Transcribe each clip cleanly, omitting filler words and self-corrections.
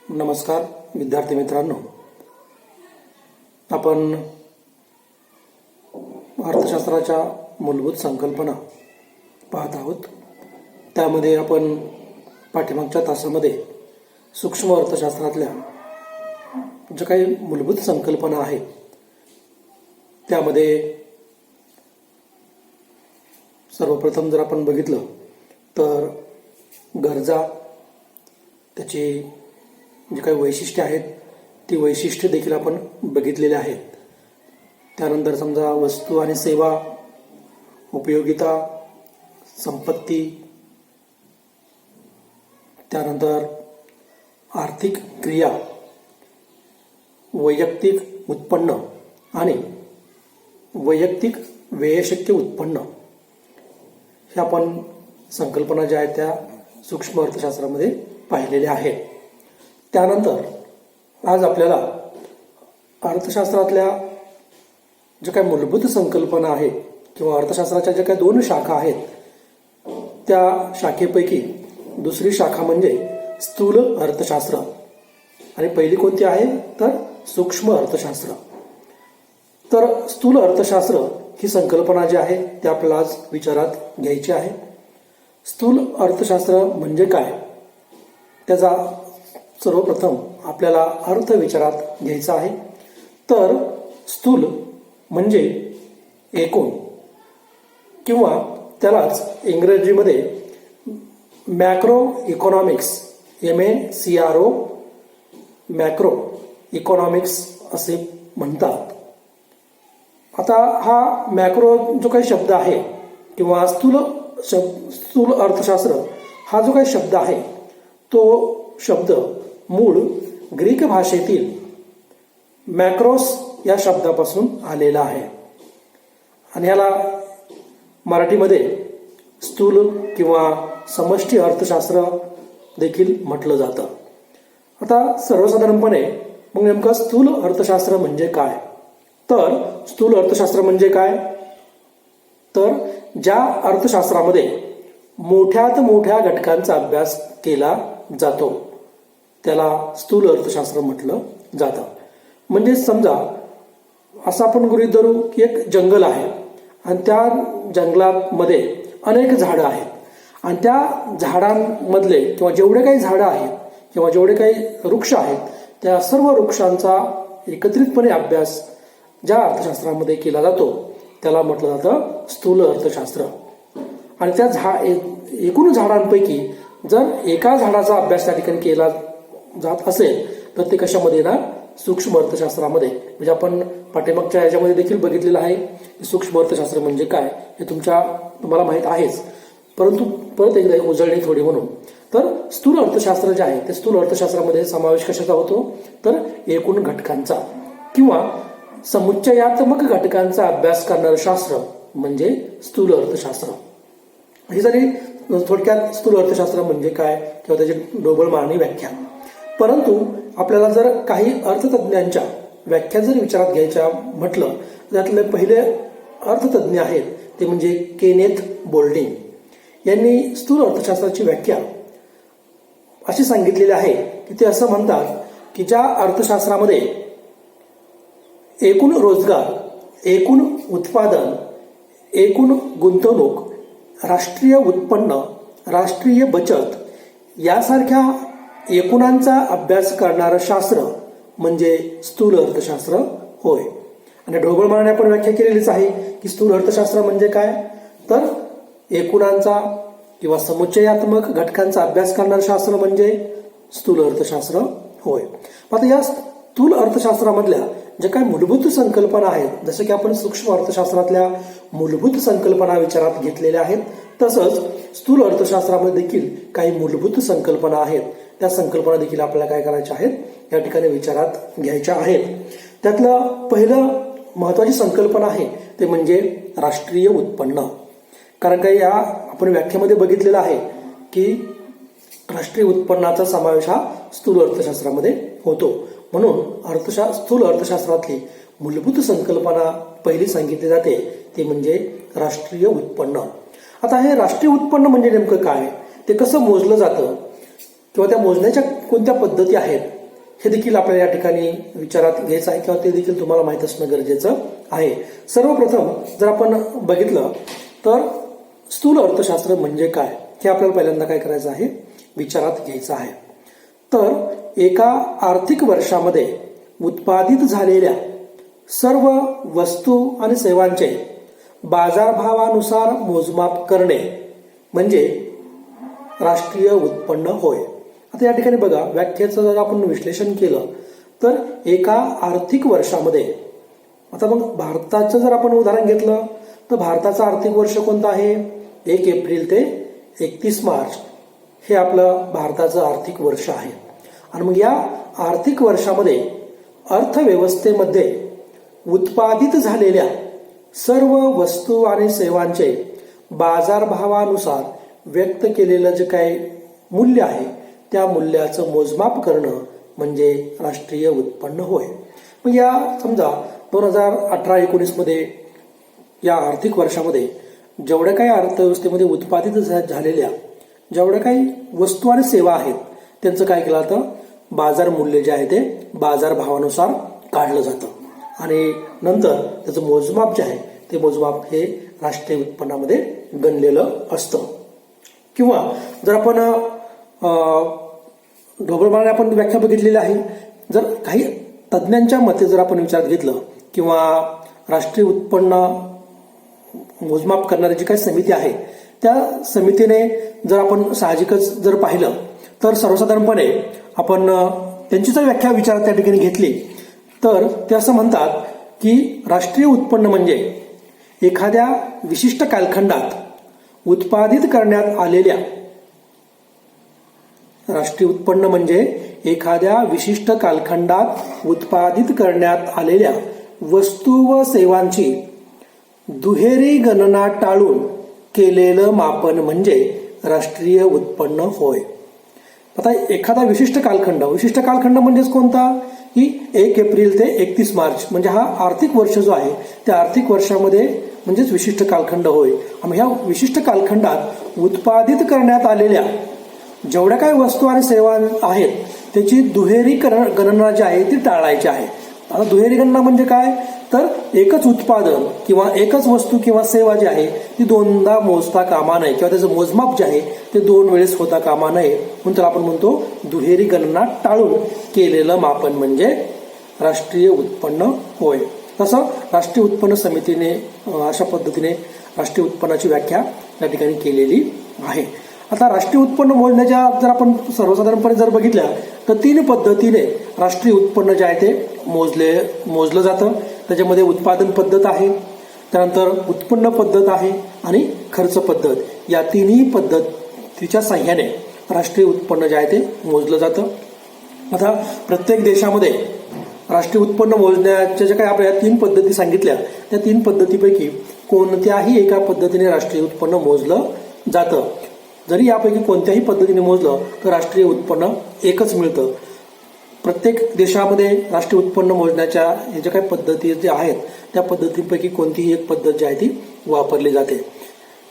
नमस्कार विद्यार्थी मित्रांनो, आपण अर्थशास्त्राच्या मूलभूत संकल्पना पाहत आहोत. त्यामध्ये आपण पाठीमागच्या तासामध्ये सूक्ष्म अर्थशास्त्रातल्या ज्या काही मूलभूत संकल्पना आहेत त्यामध्ये सर्वप्रथम जर आपण बघितलं तर गरजा, त्याची जी काही वैशिष्ट्ये आहेत ती वैशिष्ट्ये देखील आपण बघितलेली आहेत. त्यानंतर समजा वस्तू आणि सेवा, उपयोगिता, संपत्ती, त्यानंतर आर्थिक क्रिया, वैयक्तिक उत्पन्न आणि वैयक्तिक व्ययशक्य उत्पन्न, ह्या आपण संकल्पना ज्या आहेत त्या सूक्ष्म अर्थशास्त्रामध्ये पाहिलेल्या आहेत. त्यानंतर आज आपल्याला अर्थशास्त्रातल्या ज्या काही मूलभूत संकल्पना आहेत किंवा अर्थशास्त्राच्या ज्या काही दोन शाखा आहेत त्या शाखेपैकी दुसरी शाखा म्हणजे स्थूल अर्थशास्त्र आणि पहिली कोणती आहे तर सूक्ष्म अर्थशास्त्र. तर स्थूल अर्थशास्त्र ही संकल्पना जी आहे ती आपल्याला आज विचारात घ्यायची आहे. स्थूल अर्थशास्त्र म्हणजे काय, त्याचा सर्वप्रथम आपल्याला अर्थ विचारात घ्यायचा आहे. तर स्थूल म्हणजे एकूण, किंवा त्यालाच इंग्रजीमध्ये macro economics, MACRO, macro economics असे म्हणतात. आता हा मॅक्रो जो काही शब्द आहे किंवा स्थूल अर्थशास्त्र हा जो काही शब्द आहे तो शब्द मूळ ग्रीक भाषेतील मॅक्रोस या शब्दापासून आलेला आहे आणि याला मराठीमध्ये स्थूल किंवा समष्टी अर्थशास्त्र देखील म्हटलं जातं. आता सर्वसाधारणपणे मग नेमकं स्थूल अर्थशास्त्र म्हणजे काय, तर स्थूल अर्थशास्त्र म्हणजे काय तर ज्या अर्थशास्त्रामध्ये मोठ्यात मोठ्या घटकांचा अभ्यास केला जातो त्याला स्थूल अर्थशास्त्र म्हटलं जातं. म्हणजे समजा असं आपण गृहीत धरू की एक जंगल आहे आणि त्या जंगलामध्ये अनेक झाडं आहेत आणि त्या झाडांमधले किंवा जेवढे काही झाडं आहेत किंवा जेवढे काही वृक्ष आहेत त्या सर्व वृक्षांचा एकत्रितपणे अभ्यास ज्या अर्थशास्त्रामध्ये केला जातो त्याला म्हटलं जातं स्थूल अर्थशास्त्र. आणि त्या एकूण झाडांपैकी जर एका झाडाचा अभ्यास त्या ठिकाणी केला जात असेल तर ते कशामध्ये ना सूक्ष्म अर्थशास्त्रामध्ये. म्हणजे आपण पाठीमागच्या याच्यामध्ये देखील बघितलेलं आहे की सूक्ष्म अर्थशास्त्र म्हणजे काय हे तुम्हाला माहीत आहेच, परंतु परत एकदा उजळणी थोडी म्हणून. तर स्थूल अर्थशास्त्र जे आहे ते स्थूल अर्थशास्त्रामध्ये समावेश कशाचा होतो तर एकूण घटकांचा किंवा समुच्चयात्मक घटकांचा अभ्यास करणारं शास्त्र म्हणजे स्थूल अर्थशास्त्र. ही जरी थोडक्यात स्थूल अर्थशास्त्र म्हणजे काय किंवा त्याची ढोबळ मारणी व्याख्या. परंतु आपल्याला जर काही अर्थतज्ञांच्या व्याख्या जर विचारात घ्यायच्या म्हटलं त्यातले पहिले अर्थतज्ञ आहेत ते म्हणजे केनेथ बोल्डिंग. यांनी स्थूल अर्थशास्त्राची व्याख्या अशी सांगितलेली आहे की ते असं म्हणतात की ज्या अर्थशास्त्रामध्ये एकूण रोजगार, एकूण उत्पादन, एकूण गुंतवणूक, राष्ट्रीय उत्पन्न, राष्ट्रीय बचत यासारख्या एकूणांचा अभ्यास करणारं शास्त्र म्हणजे स्थूल अर्थशास्त्र होय. आणि ढोबळ मारणे आपण व्याख्या केलेलीच आहे की स्थूल अर्थशास्त्र म्हणजे काय तर एकूणांचा किंवा समुच्चयात्मक घटकांचा अभ्यास करणारं शास्त्र म्हणजे स्थूल अर्थशास्त्र होय. आता या स्थूल अर्थशास्त्रामधल्या ज्या काही मूलभूत संकल्पना आहेत जसं की आपण सूक्ष्म अर्थशास्त्रातल्या मूलभूत संकल्पना विचारात घेतलेल्या आहेत तसंच स्थूल अर्थशास्त्रामध्ये देखील काही मूलभूत संकल्पना आहेत त्या संकल्पना देखील आपल्याला काय करायच्या आहेत या ठिकाणी विचारात घ्यायच्या आहेत. त्यातलं पहिलं महत्वाची संकल्पना आहे ते म्हणजे राष्ट्रीय उत्पन्न. कारण काही या आपण व्याख्येमध्ये बघितलेलं आहे की राष्ट्रीय उत्पन्नाचा समावेश हा स्थूल अर्थशास्त्रामध्ये होतो. म्हणून स्थूल अर्थशास्त्रातली मूलभूत संकल्पना पहिली सांगितली जाते ती म्हणजे राष्ट्रीय उत्पन्न. आता हे राष्ट्रीय उत्पन्न म्हणजे नेमकं काय, ते कसं मोजलं जातं किंवा त्या मोजण्याच्या कोणत्या पद्धती आहेत हे देखील आपल्याला या ठिकाणी विचारात घ्यायचं आहे किंवा ते देखील तुम्हाला माहीत असणं गरजेचं आहे. सर्वप्रथम जर आपण बघितलं तर स्थूल अर्थशास्त्र म्हणजे काय हे आपल्याला पहिल्यांदा काय करायचं आहे, विचारात घ्यायचं आहे. तर एका आर्थिक वर्षामध्ये उत्पादित झालेल्या सर्व वस्तू आणि सेवांचे बाजारभावानुसार मोजमाप करणे म्हणजे राष्ट्रीय उत्पन्न होय. आता या ठिकाणी बघा, व्याख्येचं जर आपण विश्लेषण केलं तर एका आर्थिक वर्षामध्ये, आता मग भारताचं जर आपण उदाहरण घेतलं तर भारताचं आर्थिक वर्ष कोणतं आहे, 1 एप्रिल ते 31 मार्च हे आपलं भारताचं आर्थिक वर्ष आहे. आणि मग या आर्थिक वर्षामध्ये अर्थव्यवस्थेमध्ये उत्पादित झालेल्या सर्व वस्तू आणि सेवांचे बाजारभावानुसार व्यक्त केलेलं जे काही मूल्य आहे त्या मूल्याचं मोजमाप करणं म्हणजे राष्ट्रीय उत्पन्न होय. मग या समजा 2018-19 मध्ये या आर्थिक वर्षामध्ये जेवढ्या काही अर्थव्यवस्थेमध्ये उत्पादित झालेल्या जेवढ्या काही वस्तू आणि सेवा आहेत त्यांचं काय केलं जातं, बाजार मूल्य जे आहे ते बाजारभावानुसार काढलं जातं आणि नंतर त्याचं मोजमाप जे आहे ते मोजमाप हे राष्ट्रीय उत्पन्नामध्ये गणलेलं असतं. किंवा जर आपण ढोबळमानाने आपण व्याख्या बघितलेली आहे, जर काही तज्ज्ञांच्या मते जर आपण विचारात घेतलं किंवा राष्ट्रीय उत्पन्न मोजमाप करणारी जी काही समिती आहे त्या समितीने जर आपण साहजिकच जर पाहिलं तर सर्वसाधारणपणे आपण त्यांची जर व्याख्या विचारात त्या ठिकाणी घेतली तर ते असं म्हणतात की राष्ट्रीय उत्पन्न म्हणजे एखाद्या विशिष्ट कालखंडात उत्पादित करण्यात आलेल्या राष्ट्रीय उत्पन्न म्हणजे एखाद्या विशिष्ट कालखंडात उत्पादित करण्यात आलेल्या वस्तू व सेवांची दुहेरी गणना टाळून केलेलं मापन म्हणजे राष्ट्रीय उत्पन्न होय. आता एखादा विशिष्ट कालखंड म्हणजेच कोणता की 1 एप्रिल ते 31 मार्च म्हणजे हा आर्थिक वर्ष जो आहे त्या आर्थिक वर्षामध्ये म्हणजेच विशिष्ट कालखंड होय. आणि ह्या विशिष्ट कालखंडात उत्पादित करण्यात आलेल्या जेवढ्या काही वस्तू आणि सेवा आहेत त्याची दुहेरी गणना जी आहे ती टाळायची आहे. आता दुहेरी गणना म्हणजे काय, तर एकच उत्पादन किंवा एकच वस्तू किंवा सेवा जी आहे ती दोनदा मोजता कामा नये किंवा त्याचं मोजमाप जे आहे ते 2 वेळेस होता कामा नये म्हणून त्याला आपण म्हणतो दुहेरी गणना टाळून केलेलं मापन म्हणजे राष्ट्रीय उत्पन्न होय. तसं राष्ट्रीय उत्पन्न समितीने अशा पद्धतीने राष्ट्रीय उत्पन्नाची व्याख्या या ठिकाणी केलेली आहे. आता राष्ट्रीय उत्पन्न मोजण्याच्या जर आपण सर्वसाधारणपणे जर बघितल्या तर 3 पद्धतीने राष्ट्रीय उत्पन्न जे आहे ते मोजलं जातं. त्याच्यामध्ये उत्पादन पद्धत आहे, त्यानंतर उत्पन्न पद्धत आहे आणि खर्च पद्धत, या तिन्ही पद्धतीच्या साह्याने राष्ट्रीय उत्पन्न जे आहे ते मोजलं जातं. आता प्रत्येक देशामध्ये राष्ट्रीय उत्पन्न मोजण्याच्या ज्या काही आपल्या 3 पद्धती सांगितल्या त्या 3 पद्धतीपैकी कोणत्याही एका पद्धतीने राष्ट्रीय उत्पन्न मोजलं जातं. जरी यापैकी कोणत्याही पद्धतीने मोजलं तर राष्ट्रीय उत्पन्न एकच मिळतं. प्रत्येक देशामध्ये राष्ट्रीय उत्पन्न मोजण्याच्या हे ज्या काही पद्धती ज्या आहेत त्या पद्धतींपैकी कोणतीही एक पद्धत जी आहे ती वापरली जाते.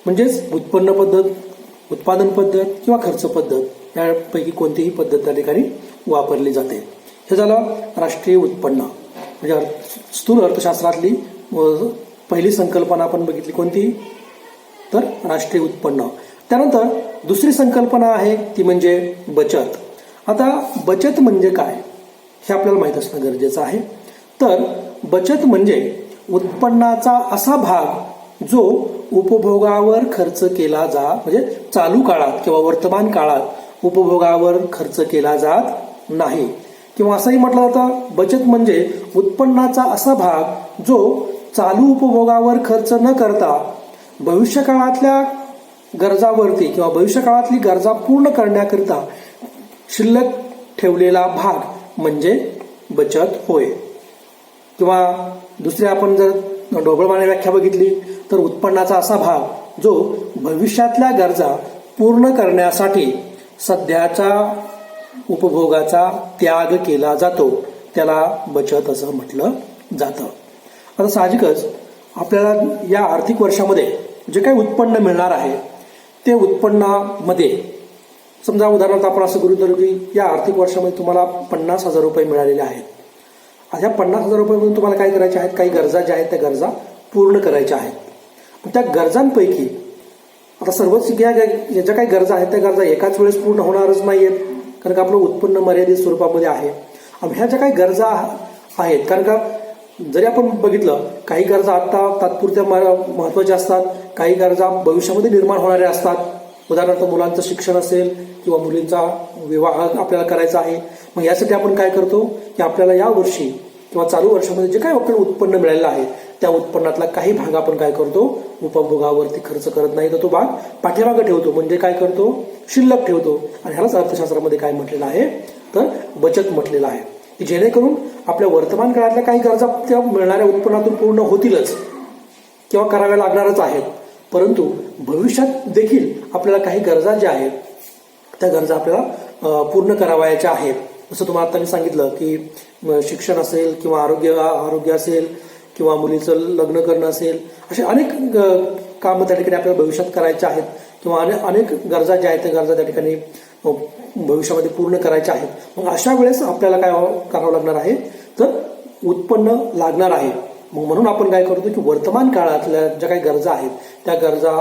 म्हणजेच उत्पन्न पद्धत, उत्पादन पद्धत किंवा खर्च पद्धत यापैकी कोणतीही पद्धत त्या ठिकाणी वापरली जाते. हे झालं राष्ट्रीय उत्पन्न. म्हणजे स्थूल अर्थशास्त्रातली पहिली संकल्पना आपण बघितली कोणती, तर राष्ट्रीय उत्पन्न. त्यानंतर दुसरी संकल्पना आहे ती म्हणजे बचत. आता बचत म्हणजे काय हे आपल्याला माहीत असणं गरजेचं आहे. तर बचत म्हणजे उत्पन्नाचा असा भाग जो उपभोगावर खर्च केला म्हणजे चालू काळात किंवा वर्तमान काळात उपभोगावर खर्च केला जात नाही. किंवा असंही म्हटलं जातं बचत म्हणजे उत्पन्नाचा असा भाग जो चालू उपभोगावर खर्च न करता भविष्यकाळातल्या गरजावरती किंवा भविष्यकाळातली गरजा पूर्ण करण्याकरिता शिल्लक ठेवलेला भाग म्हणजे बचत होय. किंवा दुसरी आपण जर ढोबळमाने व्याख्या बघितली तर उत्पन्नाचा असा भाग जो भविष्यातल्या गरजा पूर्ण करण्यासाठी सध्याच्या उपभोगाचा त्याग केला जातो त्याला बचत असं म्हटलं जातं. आता साहजिकच आपल्याला या आर्थिक वर्षामध्ये जे काही उत्पन्न मिळणार आहे ते उत्पन्नामध्ये समजा उदाहरणार्थ आपण असं गृहीत धरू की या आर्थिक वर्षामध्ये तुम्हाला 50,000 रुपये मिळालेले आहेत. ह्या 50,000 रुपयामधून तुम्हाला काय करायचे आहेत, काही गरजा ज्या आहेत त्या गरजा पूर्ण करायच्या आहेत. पण त्या गरजांपैकी आता सर्वच ज्या काही गरजा आहेत त्या गरजा एकाच वेळेस पूर्ण होणारच नाहीयेत, कारण का आपलं उत्पन्न मर्यादित स्वरूपामध्ये आहे. आणि ह्या ज्या काही गरजा आहेत, कारण का जरी आपण बघितलं काही गरजा आता तात्पुरत्या महत्वाच्या असतात, काही गरजा भविष्यामध्ये निर्माण होणाऱ्या असतात. उदाहरणार्थ मुलांचं शिक्षण असेल किंवा मुलींचा विवाह आपल्याला करायचा आहे. मग यासाठी आपण काय करतो की आपल्याला या वर्षी किंवा चालू वर्षामध्ये जे काही आपल्याला उत्पन्न मिळालेलं आहे त्या उत्पन्नातला काही भाग आपण काय करतो, उपभोगावरती खर्च करत नाही, तर तो भाग पाठीमागे ठेवतो, म्हणजे काय करतो, शिल्लक ठेवतो. आणि ह्यालाच अर्थशास्त्रामध्ये काय म्हटलेलं आहे, तर बचत म्हटलेलं आहे, की जेणेकरून आपल्या वर्तमान काळातल्या काही गरजा त्या मिळणाऱ्या उत्पन्नातून पूर्ण होतीलच किंवा कराव्या लागणारच आहेत, परंतु भविष्यात देखील आपल्याला काही गरजा ज्या आहेत त्या गरजा आपल्याला पूर्ण करावयाच्या आहेत. जसं तुम्हाला आता मी सांगितलं की शिक्षण असेल किंवा आरोग्य असेल किंवा मुलीचं लग्न करणं असेल, असे अनेक कामं त्या ठिकाणी आपल्याला भविष्यात करायचे आहेत किंवा अनेक गरजा ज्या आहेत त्या गरजा त्या ठिकाणी भविष्यामध्ये पूर्ण करायच्या आहेत. मग अशा वेळेस आपल्याला काय करावं लागणार आहे, तर उत्पन्न लागणार आहे. मग म्हणून आपण काय करतो की वर्तमान काळातल्या ज्या काही गरजा आहेत त्या गरजा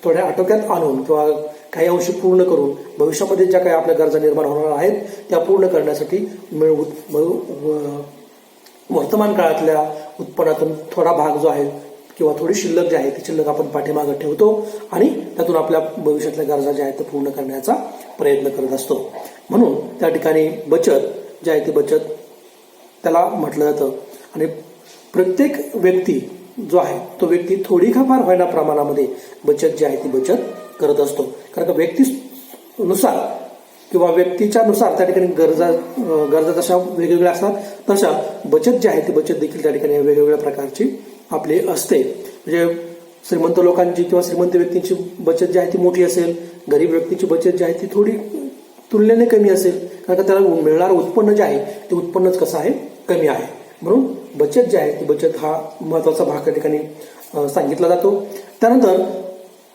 थोड्या आटोक्यात आणून किंवा काही अंशी पूर्ण करून भविष्यामध्ये ज्या काही आपल्या गरजा निर्माण होणार आहेत त्या पूर्ण करण्यासाठी वर्तमान काळातल्या उत्पन्नातून थोडा भाग जो आहे किंवा थोडी शिल्लक जी आहे ती शिल्लक आपण पाठीमागे ठेवतो आणि त्यातून आपल्या भविष्यातल्या गरजा ज्या आहेत त्या पूर्ण करण्याचा प्रयत्न करत असतो. म्हणून त्या ठिकाणी बचत जी आहे ती बचत त्याला म्हटलं जातं. आणि प्रत्येक व्यक्ती जो आहे तो व्यक्ती थोडी का फार होईना प्रमाणामध्ये बचत जी आहे ती बचत करत असतो, कारण का व्यक्तीनुसार किंवा व्यक्तीच्या नुसार त्या ठिकाणी गरजा जशा वेगवेगळ्या असतात तशा बचत जी आहे ती बचत देखील त्या ठिकाणी वेगवेगळ्या प्रकारची आपली असते. म्हणजे श्रीमंत लोकांची किंवा श्रीमंत व्यक्तींची बचत जी आहे ती मोठी असेल, गरीब व्यक्तीची बचत जी आहे ती थोडी तुलनेने कमी असेल, कारण का त्याला मिळणारं उत्पन्न जे आहे ते उत्पन्नच कसं आहे, कमी आहे. म्हणून बचत जी आहे ती बचत हा महत्वाचा भाग त्या ठिकाणी सांगितला जातो. त्यानंतर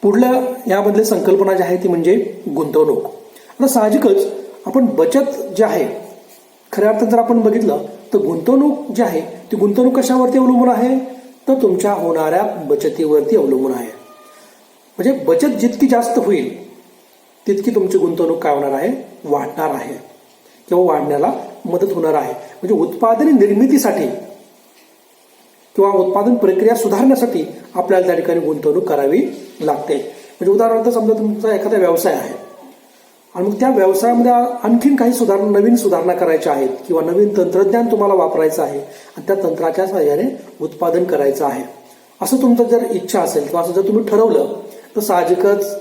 पुढल्या यामधली संकल्पना जी आहे ती म्हणजे गुंतवणूक. आता साहजिकच आपण बचत जी आहे खऱ्या अर्थात जर आपण बघितलं तर गुंतवणूक जी आहे ती गुंतवणूक कशावरती अवलंबून आहे, तर तुमच्या होणाऱ्या बचतीवरती अवलंबून आहे. म्हणजे बचत जितकी जास्त होईल तितकी तुमची गुंतवणूक काय होणार आहे, वाढणार आहे किंवा वाढण्याला मदत होणार आहे. म्हणजे उत्पादन निर्मितीसाठी किंवा उत्पादन प्रक्रिया सुधारण्यासाठी आपल्याला त्या ठिकाणी गुंतवणूक करावी लागते. म्हणजे उदाहरणार्थ समजा तुमचा एखादा व्यवसाय आहे आणि मग त्या व्यवसायामध्ये आणखीन काही नवीन सुधारणा करायच्या आहेत किंवा नवीन तंत्रज्ञान तुम्हाला वापरायचं आहे आणि त्या तंत्राच्या सहाय्याने उत्पादन करायचं आहे, असं तुमचं जर इच्छा असेल किंवा असं जर तुम्ही ठरवलं तर साहजिकच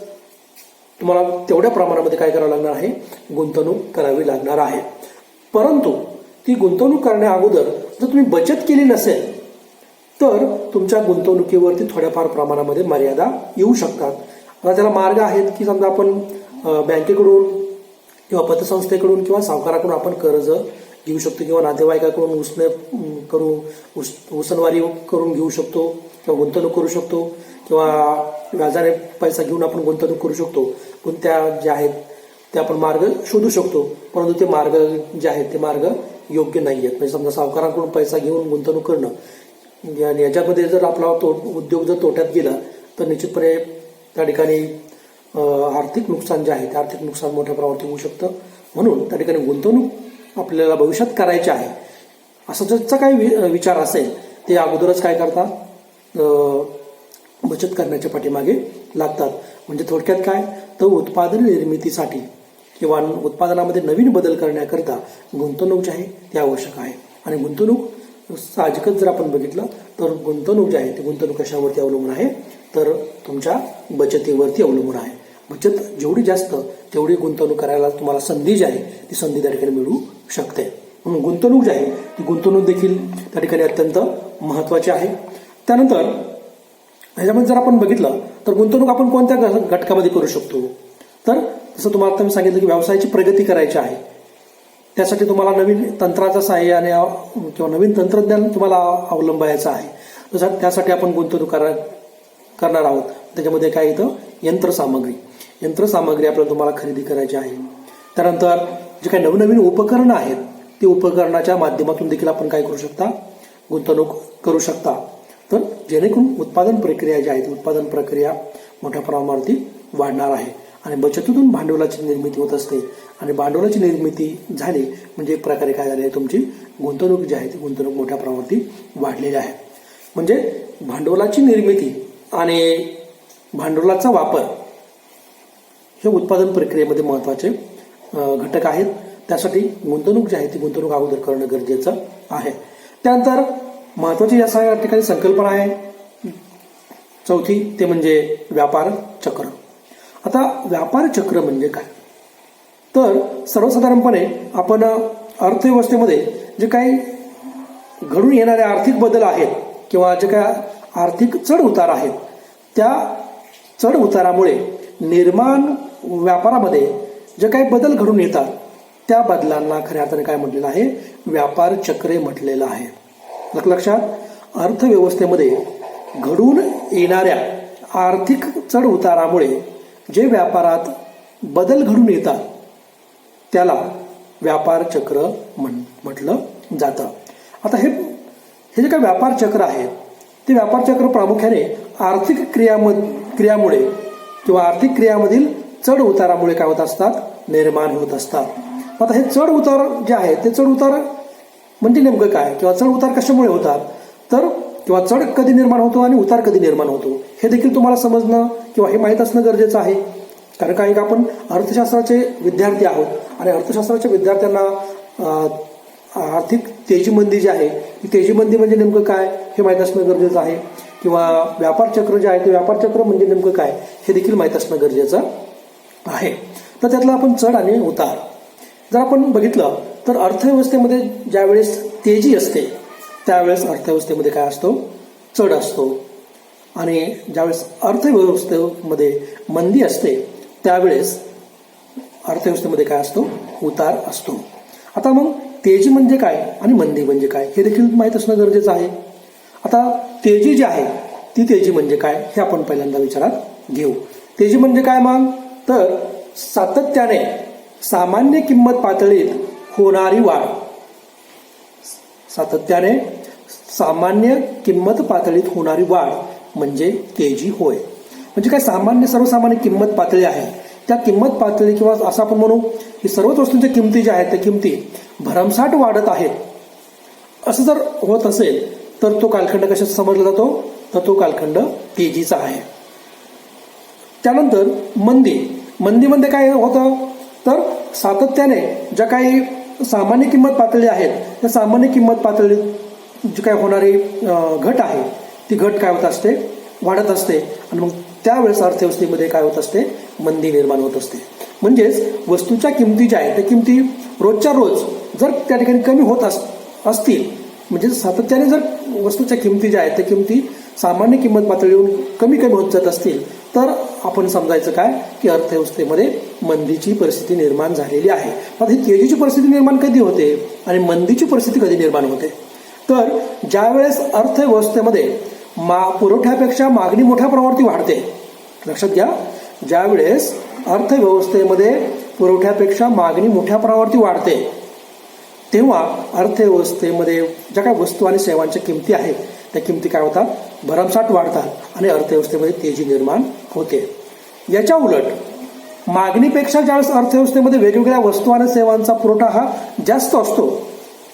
तुम्हाला तेवढ्या प्रमाणामध्ये काय करावं लागणार आहे, गुंतवणूक करावी लागणार आहे. परंतु ती गुंतवणूक करण्या अगोदर जर तुम्ही बचत केली नसेल तर तुमच्या गुंतवणुकीवरती थोड्याफार प्रमाणामध्ये मर्यादा येऊ शकतात. आता त्याला मार्ग आहेत की समजा आपण बँकेकडून किंवा पतसंस्थेकडून किंवा सावकाराकडून आपण कर्ज घेऊ शकतो किंवा नातेवाईकाकडून उसनवारी करून घेऊ शकतो किंवा गुंतवणूक करू शकतो किंवा व्याजाने पैसा घेऊन आपण गुंतवणूक करू शकतो. पण त्या ज्या आहेत ते आपण मार्ग शोधू शकतो, परंतु ते मार्ग जे आहेत ते मार्ग योग्य नाही आहेत. म्हणजे समजा सावकारांकडून पैसा घेऊन गुंतवणूक करणं आणि याच्यामध्ये जर आपला उद्योग जर तोट्यात गेला तर निश्चितपणे त्या ठिकाणी आर्थिक नुकसान जे आहे ते आर्थिक नुकसान मोठ्या प्रमाणात होऊ शकतं. म्हणून त्या ठिकाणी गुंतवणूक आपल्याला भविष्यात करायची आहे असं ज्याचा काही विचार असेल ते अगोदरच काय करतात, बचत करण्याच्या पाठीमागे लागतात. म्हणजे थोडक्यात काय, तर उत्पादन निर्मितीसाठी किंवा उत्पादनामध्ये नवीन बदल करण्याकरता गुंतवणूक जी आहे ती आवश्यक आहे. आणि गुंतवणूक साहजिकच जर आपण बघितलं तर गुंतवणूक जी आहे ती गुंतवणूक कशावरती अवलंबून आहे, तर तुमच्या बचतीवरती अवलंबून आहे. बचत जेवढी जास्त तेवढी गुंतवणूक करायला तुम्हाला संधी जी आहे ती संधी त्या ठिकाणी मिळू शकते. म्हणून गुंतवणूक जी आहे ती गुंतवणूक देखील त्या ठिकाणी अत्यंत महत्वाची आहे. त्यानंतर ह्याच्यामध्ये जर आपण बघितलं तर गुंतवणूक आपण कोणत्या घटकामध्ये करू शकतो, तर जसं तुम्हाला आता मी सांगितलं की व्यवसायाची प्रगती करायची आहे, त्यासाठी तुम्हाला नवीन तंत्राचा सहाय्याने किंवा नवीन तंत्रज्ञान तुम्हाला अवलंबायचं आहे. तसं त्यासाठी आपण गुंतवणूक करणार आहोत. त्याच्यामध्ये काय येतं, यंत्रसामग्री. यंत्रसामग्री आपल्याला तुम्हाला खरेदी करायची आहे. त्यानंतर जे काही नवनवीन उपकरणं आहेत ते उपकरणाच्या माध्यमातून देखील आपण काय करू शकता, गुंतवणूक करू शकता. तर जेणेकरून उत्पादन प्रक्रिया जी आहे उत्पादन प्रक्रिया मोठ्या प्रमाणावरती वाढणार आहे आणि बचतीतून भांडवलाची निर्मिती होत असते आणि भांडवलाची निर्मिती झाली म्हणजे एक प्रकारे काय झाले, तुमची गुंतवणूक जी आहे ती गुंतवणूक मोठ्या प्रमाणावरती वाढलेली आहे. म्हणजे भांडवलाची निर्मिती आणि भांडवलाचा वापर हे उत्पादन प्रक्रियेमध्ये महत्त्वाचे घटक आहेत. त्यासाठी गुंतवणूक जी आहे ती गुंतवणूक अगोदर करणं गरजेचं आहे. त्यानंतर महत्त्वाची या ठिकाणी संकल्पना आहे चौथी, ते म्हणजे व्यापार चक्र. आता व्यापार चक्र म्हणजे काय, तर सर्वसाधारणपणे आपण अर्थव्यवस्थेमध्ये जे काही घडून येणारे आर्थिक बदल आहेत किंवा जे काही आर्थिक चढ उतार आहेत त्या चढ उतारामुळे निर्माण व्यापारामध्ये जे काही बदल घडून येतात त्या बदलांना खऱ्या अर्थाने काय म्हटलेलं आहे, व्यापार चक्रे म्हटलेलं आहे. लक्षात, अर्थव्यवस्थेमध्ये घडून येणाऱ्या आर्थिक चढ उतारामुळे जे व्यापारात बदल घडून येतात त्याला व्यापार चक्र म्हटलं जातं. आता हे जे काही व्यापार चक्र आहे ते व्यापार चक्र प्रामुख्याने आर्थिक क्रियामुळे किंवा आर्थिक क्रियामधील चढ उतारामुळे काय होत असतात, निर्माण होत असतात. आता हे चढ उतार जे आहे ते चढ उतार म्हणजे नेमकं काय किंवा चढ उतार कशामुळे होतात, तर किंवा चढ कधी निर्माण होतो आणि उतार कधी निर्माण होतो हे देखील तुम्हाला समजणं किंवा हे माहीत असणं गरजेचं आहे. कारण काय आपण अर्थशास्त्राचे विद्यार्थी आहोत आणि अर्थशास्त्राच्या विद्यार्थ्यांना आर्थिक तेजीमंदी जी आहे ती तेजीमंदी म्हणजे नेमकं काय हे माहीत असणं गरजेचं आहे किंवा व्यापार चक्र जे आहे ते व्यापार चक्र म्हणजे नेमकं काय हे देखील माहीत असणं गरजेचं आहे. तर त्यातलं आपण चढ आणि उतार जर आपण बघितलं तर अर्थव्यवस्थेमध्ये ज्यावेळेस तेजी असते त्यावेळेस अर्थव्यवस्थेमध्ये काय असतो, चढ असतो आणि ज्यावेळेस अर्थव्यवस्थेमध्ये मंदी असते त्यावेळेस अर्थव्यवस्थेमध्ये काय असतो, उतार असतो. आता मग तेजी म्हणजे काय आणि मंदी म्हणजे काय हे देखील माहीत असणं गरजेचं आहे. आता तेजी जी आहे ती तेजी म्हणजे काय हे आपण पहिल्यांदा विचारात घेऊ. तेजी म्हणजे काय मग, तर सातत्याने सामान्य किंमत पातळीत होणारी वाढ. सातत्याने सामान्य किंमत पातळीत होणारी वाढ म्हणजे तेजी होय. म्हणजे काय, सर्वसामान्य किंमत पातळी आहे त्या किंमत पातळी किंवा असं आपण म्हणू की सर्वच वस्तूंच्या किमती ज्या आहेत त्या किमती भरमसाठ वाढत आहेत असं जर होत असेल तर तो कालखंड कशाचा समजला जातो, तर तो कालखंड तेजीचा आहे. त्यानंतर मंदीमध्ये काय होतं, तर सातत्याने ज्या काही सामान्य किंमत पातळी आहेत त्या सामान्य किंमत पातळीत जी काय होणारी घट आहे ती घट काय होत असते, वाढत असते आणि मग त्यावेळेस अर्थव्यवस्थेमध्ये काय होत असते, मंदी निर्माण होत असते. म्हणजेच वस्तूच्या किमती ज्या आहेत त्या किमती रोजच्या रोज जर त्या ठिकाणी कमी होत असतील म्हणजे सातत्याने जर वस्तूच्या किमती ज्या आहेत त्या किमती सामान्य किंमत पातळीवरून कमी होत जात असतील तर आपण समजायचं काय की अर्थव्यवस्थेमध्ये मंदीची परिस्थिती निर्माण झालेली आहे. आता ही तेजीची परिस्थिती निर्माण कधी होते आणि मंदीची परिस्थिती कधी निर्माण होते, तर ज्यावेळेस अर्थव्यवस्थेमध्ये पुरवठ्यापेक्षा मागणी मोठ्या प्रमाणावरती वाढते. लक्षात घ्या, ज्यावेळेस अर्थव्यवस्थेमध्ये पुरवठ्यापेक्षा मागणी मोठ्या प्रमाणावरती वाढते तेव्हा अर्थव्यवस्थेमध्ये ज्या काही वस्तू आणि सेवांच्या किमती आहेत त्या किमती काय होतात, भरमसाठ वाढतात आणि अर्थव्यवस्थेमध्ये तेजी निर्माण होते. याच्या उलट मागणीपेक्षा ज्यावेळेस अर्थव्यवस्थेमध्ये वेगवेगळ्या वस्तू आणि सेवांचा पुरवठा हा जास्त असतो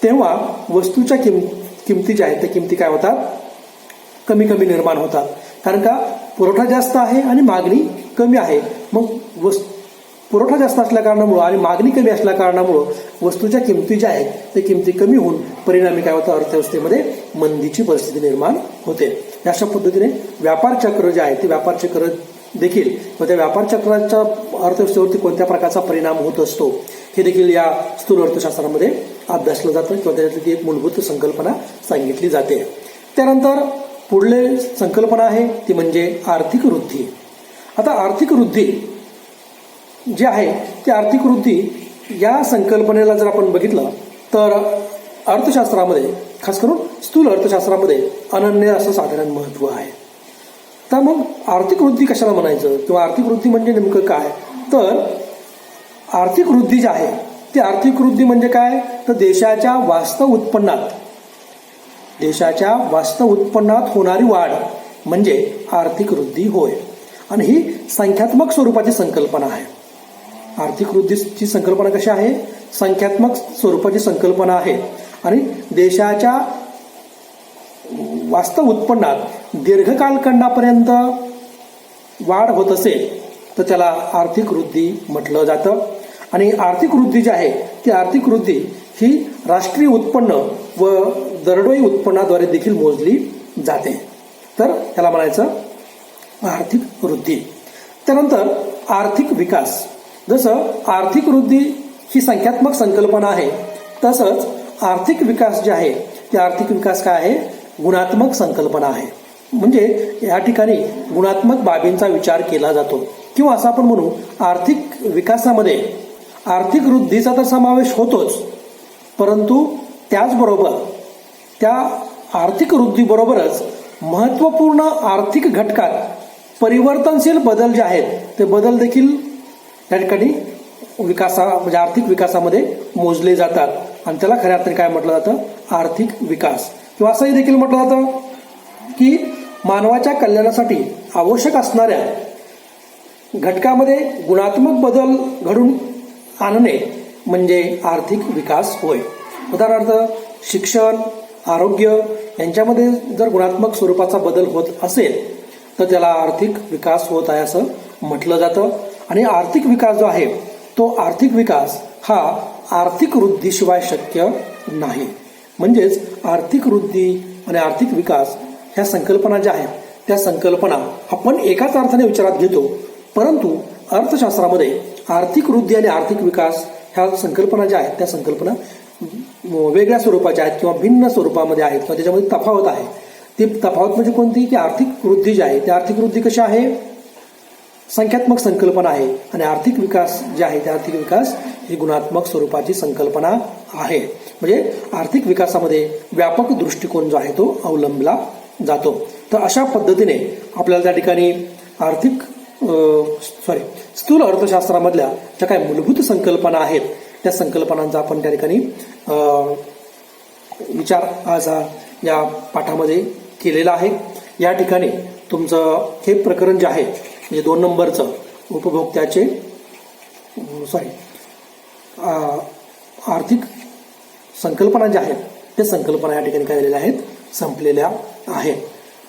तेव्हा वस्तूच्या किमती ज्या आहेत त्या किमती काय होतात, कमी निर्माण होतात. कारण का, पुरवठा जास्त आहे आणि मागणी कमी आहे. मग पुरवठा जास्त असल्या कारणामुळं आणि मागणी कमी असल्या कारणामुळं वस्तूच्या किमती ज्या आहेत त्या किमती कमी होऊन परिणामी काय होतं, अर्थव्यवस्थेमध्ये मंदीची परिस्थिती निर्माण होते. अशा पद्धतीने व्यापार चक्र जे आहे ते व्यापार चक्र देखील व त्या व्यापार चक्राच्या अर्थव्यवस्थेवरती कोणत्या प्रकारचा परिणाम होत असतो हे देखील या स्थूल अर्थशास्त्रामध्ये अभ्यासलं जातं किंवा त्याच्यातली एक मूलभूत संकल्पना सांगितली जाते. त्यानंतर पुढले संकल्पना आहे ती म्हणजे आर्थिक वृद्धी. आता आर्थिक वृद्धी जी आहे ती आर्थिक वृद्धी या संकल्पनेला जर आपण बघितलं तर अर्थशास्त्रामध्ये खास करून स्थूल अर्थशास्त्रामध्ये अनन्य असं साधारण महत्त्व आहे. तर मग आर्थिक वृद्धी कशाला म्हणायचं किंवा आर्थिक वृद्धी म्हणजे नेमकं काय? तर आर्थिक वृद्धी जी आहे ती आर्थिक वृद्धी म्हणजे काय? तर देशाच्या वास्तव उत्पन्नात होणारी वाढ म्हणजे आर्थिक वृद्धी होय. आणि ही संख्यात्मक स्वरूपाची संकल्पना आहे. आर्थिक वृद्धीची संकल्पना कशी आहे? संख्यात्मक स्वरूपाची संकल्पना आहे. आणि देशाच्या वास्तव उत्पन्नात दीर्घकालखंडापर्यंत वाढ होत असेल तर त्याला आर्थिक वृद्धी म्हटलं जातं. आणि आर्थिक वृद्धी जी आहे ती आर्थिक वृद्धी ही राष्ट्रीय उत्पन्न व दरडोई उत्पन्नाद्वारे देखील मोजली जाते. तर त्याला म्हणायचं आर्थिक वृद्धी. त्यानंतर आर्थिक विकास. जसं आर्थिक वृद्धी ही संख्यात्मक संकल्पना आहे तसंच आर्थिक विकास जे आहे ते आर्थिक विकास काय आहे? गुणात्मक संकल्पना आहे. म्हणजे या ठिकाणी गुणात्मक बाबींचा विचार केला जातो. किंवा असं आपण म्हणू आर्थिक विकासामध्ये आर्थिक वृद्धीचा तर समावेश होतोच, परंतु त्याचबरोबर त्या आर्थिक वृद्धीबरोबरच महत्त्वपूर्ण आर्थिक घटकात परिवर्तनशील बदल जे आहेत ते बदल देखील या ठिकाणी म्हणजे आर्थिक विकासामध्ये मोजले जातात. आणि त्याला खऱ्या अर्थाने काय म्हटलं जातं? आर्थिक विकास. किंवा असंही देखील म्हटलं जातं की मानवाच्या कल्याणासाठी आवश्यक असणाऱ्या घटकामध्ये गुणात्मक बदल घडून आणणे म्हणजे आर्थिक विकास होय. उदाहरणार्थ शिक्षण, आरोग्य यांच्यामध्ये जर गुणात्मक स्वरूपाचा बदल होत असेल तर त्याला आर्थिक विकास होत आहे असं म्हटलं जातं. आणि आर्थिक विकास जो आहे तो आर्थिक विकास हा आर्थिक वृद्धीशिवाय शक्य नाही. म्हणजेच आर्थिक वृद्धी आणि आर्थिक विकास ह्या संकल्पना ज्या आहेत त्या संकल्पना आपण एकाच अर्थाने विचारात घेतो, परंतु अर्थशास्त्रामध्ये आर्थिक वृद्धी आणि आर्थिक विकास ह्या संकल्पना ज्या आहेत त्या संकल्पना वेगळ्या स्वरूपाच्या आहेत किंवा भिन्न स्वरूपामध्ये आहेत किंवा त्याच्यामध्ये तफावत आहे. ती तफावत म्हणजे कोणती? की आर्थिक वृद्धी जी आहे ती आर्थिक वृद्धी कशी आहे? संख्यात्मक संकल्पना आहे. आणि आर्थिक विकास जे आहे ते आर्थिक विकास ही गुणात्मक स्वरूपाची संकल्पना आहे. म्हणजे आर्थिक विकासामध्ये व्यापक दृष्टिकोन जो आहे तो अवलंबला जातो. तर अशा पद्धतीने आपल्याला त्या ठिकाणी स्थूल अर्थशास्त्रामधल्या ज्या काही मूलभूत संकल्पना आहेत त्या संकल्पनांचा आपण त्या ठिकाणी विचार आज या पाठामध्ये केलेला आहे. या ठिकाणी तुमचं हे प्रकरण जे आहे म्हणजे 2 नंबरचं उपभोक्त्याचे आर्थिक संकल्पना ज्या आहेत त्या संकल्पना या ठिकाणी काय झालेल्या आहेत? संपलेल्या आहेत.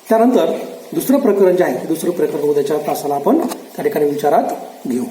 त्यानंतर दुसरं प्रकरण जे आहे दुसरं प्रकरण उद्याच्या तासाला आपण त्या ठिकाणी विचारात घेऊ.